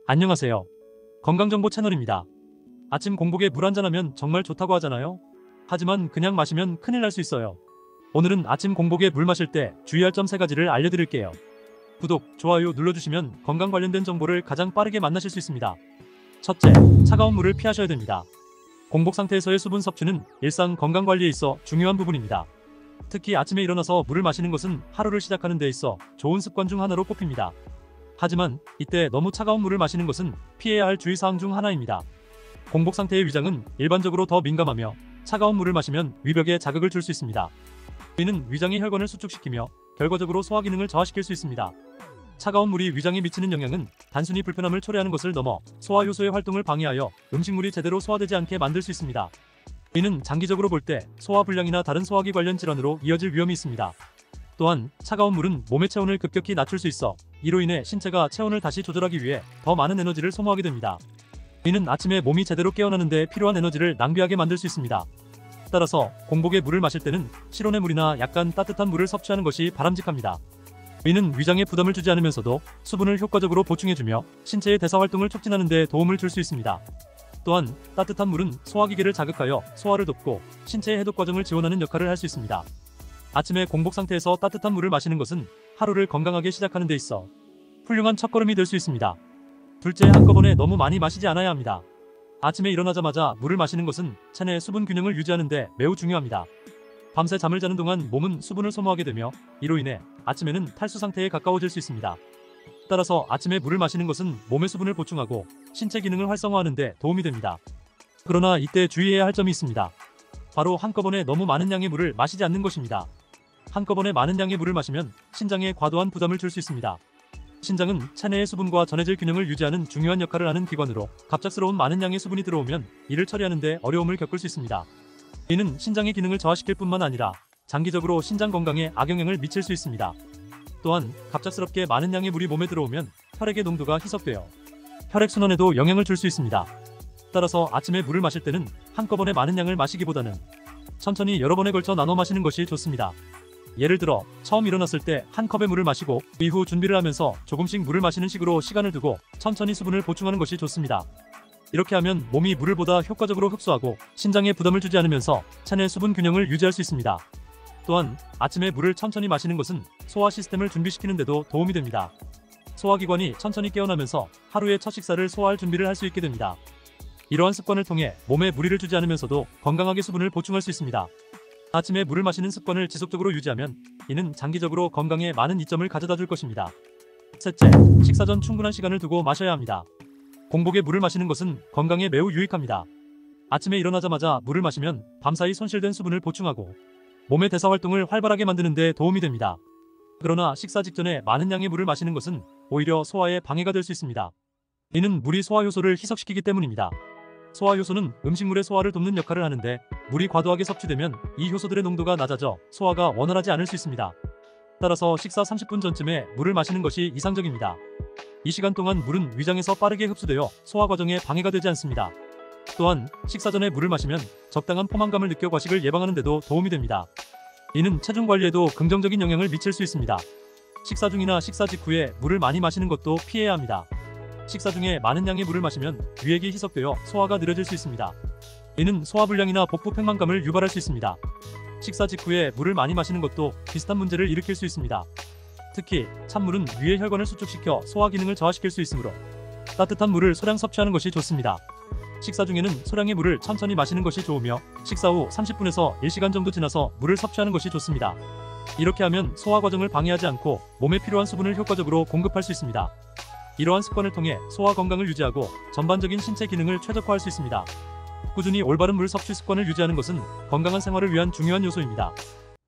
안녕하세요. 건강정보 채널입니다. 아침 공복에 물 한잔하면 정말 좋다고 하잖아요. 하지만 그냥 마시면 큰일 날 수 있어요. 오늘은 아침 공복에 물 마실 때 주의할 점 3가지를 알려드릴게요. 구독, 좋아요 눌러주시면 건강 관련된 정보를 가장 빠르게 만나실 수 있습니다. 첫째, 차가운 물을 피하셔야 됩니다. 공복 상태에서의 수분 섭취는 일상 건강 관리에 있어 중요한 부분입니다. 특히 아침에 일어나서 물을 마시는 것은 하루를 시작하는 데 있어 좋은 습관 중 하나로 꼽힙니다. 하지만 이때 너무 차가운 물을 마시는 것은 피해야 할 주의사항 중 하나입니다. 공복 상태의 위장은 일반적으로 더 민감하며 차가운 물을 마시면 위벽에 자극을 줄 수 있습니다. 이는 위장의 혈관을 수축시키며 결과적으로 소화 기능을 저하시킬 수 있습니다. 차가운 물이 위장에 미치는 영향은 단순히 불편함을 초래하는 것을 넘어 소화 효소의 활동을 방해하여 음식물이 제대로 소화되지 않게 만들 수 있습니다. 이는 장기적으로 볼 때 소화불량이나 다른 소화기 관련 질환으로 이어질 위험이 있습니다. 또한 차가운 물은 몸의 체온을 급격히 낮출 수 있어 이로 인해 신체가 체온을 다시 조절하기 위해 더 많은 에너지를 소모하게 됩니다. 이는 아침에 몸이 제대로 깨어나는 데 필요한 에너지를 낭비하게 만들 수 있습니다. 따라서 공복에 물을 마실 때는 실온의 물이나 약간 따뜻한 물을 섭취하는 것이 바람직합니다. 이는 위장에 부담을 주지 않으면서도 수분을 효과적으로 보충해주며 신체의 대사 활동을 촉진하는 데 도움을 줄 수 있습니다. 또한 따뜻한 물은 소화기계를 자극하여 소화를 돕고 신체의 해독 과정을 지원하는 역할을 할 수 있습니다. 아침에 공복 상태에서 따뜻한 물을 마시는 것은 하루를 건강하게 시작하는 데 있어 훌륭한 첫걸음이 될 수 있습니다. 둘째, 한꺼번에 너무 많이 마시지 않아야 합니다. 아침에 일어나자마자 물을 마시는 것은 체내 수분 균형을 유지하는 데 매우 중요합니다. 밤새 잠을 자는 동안 몸은 수분을 소모하게 되며 이로 인해 아침에는 탈수 상태에 가까워질 수 있습니다. 따라서 아침에 물을 마시는 것은 몸의 수분을 보충하고 신체 기능을 활성화하는 데 도움이 됩니다. 그러나 이때 주의해야 할 점이 있습니다. 바로 한꺼번에 너무 많은 양의 물을 마시지 않는 것입니다. 한꺼번에 많은 양의 물을 마시면 신장에 과도한 부담을 줄 수 있습니다. 신장은 체내의 수분과 전해질 균형을 유지하는 중요한 역할을 하는 기관으로 갑작스러운 많은 양의 수분이 들어오면 이를 처리하는 데 어려움을 겪을 수 있습니다. 이는 신장의 기능을 저하시킬 뿐만 아니라 장기적으로 신장 건강에 악영향을 미칠 수 있습니다. 또한 갑작스럽게 많은 양의 물이 몸에 들어오면 혈액의 농도가 희석되어 혈액순환에도 영향을 줄 수 있습니다. 따라서 아침에 물을 마실 때는 한꺼번에 많은 양을 마시기보다는 천천히 여러 번에 걸쳐 나눠 마시는 것이 좋습니다. 예를 들어 처음 일어났을 때 한 컵의 물을 마시고 이후 준비를 하면서 조금씩 물을 마시는 식으로 시간을 두고 천천히 수분을 보충하는 것이 좋습니다. 이렇게 하면 몸이 물을 보다 효과적으로 흡수하고 신장에 부담을 주지 않으면서 체내 수분 균형을 유지할 수 있습니다. 또한 아침에 물을 천천히 마시는 것은 소화 시스템을 준비시키는 데도 도움이 됩니다. 소화기관이 천천히 깨어나면서 하루의 첫 식사를 소화할 준비를 할 수 있게 됩니다. 이러한 습관을 통해 몸에 무리를 주지 않으면서도 건강하게 수분을 보충할 수 있습니다. 아침에 물을 마시는 습관을 지속적으로 유지하면 이는 장기적으로 건강에 많은 이점을 가져다 줄 것입니다. 셋째, 식사 전 충분한 시간을 두고 마셔야 합니다. 공복에 물을 마시는 것은 건강에 매우 유익합니다. 아침에 일어나자마자 물을 마시면 밤사이 손실된 수분을 보충하고 몸의 대사 활동을 활발하게 만드는 데 도움이 됩니다. 그러나 식사 직전에 많은 양의 물을 마시는 것은 오히려 소화에 방해가 될 수 있습니다. 이는 물이 소화 효소를 희석시키기 때문입니다. 소화 효소는 음식물의 소화를 돕는 역할을 하는데 물이 과도하게 섭취되면 이 효소들의 농도가 낮아져 소화가 원활하지 않을 수 있습니다. 따라서 식사 30분 전쯤에 물을 마시는 것이 이상적입니다. 이 시간 동안 물은 위장에서 빠르게 흡수되어 소화 과정에 방해가 되지 않습니다. 또한 식사 전에 물을 마시면 적당한 포만감을 느껴 과식을 예방하는 데도 도움이 됩니다. 이는 체중 관리에도 긍정적인 영향을 미칠 수 있습니다. 식사 중이나 식사 직후에 물을 많이 마시는 것도 피해야 합니다. 식사 중에 많은 양의 물을 마시면 유액이 희석되어 소화가 느려질 수 있습니다. 이는 소화불량이나 복부 팽만감을 유발할 수 있습니다. 식사 직후에 물을 많이 마시는 것도 비슷한 문제를 일으킬 수 있습니다. 특히 찬물은 위의 혈관을 수축시켜 소화 기능을 저하시킬 수 있으므로 따뜻한 물을 소량 섭취하는 것이 좋습니다. 식사 중에는 소량의 물을 천천히 마시는 것이 좋으며 식사 후 30분에서 1시간 정도 지나서 물을 섭취하는 것이 좋습니다. 이렇게 하면 소화 과정을 방해하지 않고 몸에 필요한 수분을 효과적으로 공급할 수 있습니다. 이러한 습관을 통해 소화 건강을 유지하고 전반적인 신체 기능을 최적화할 수 있습니다. 꾸준히 올바른 물 섭취 습관을 유지하는 것은 건강한 생활을 위한 중요한 요소입니다.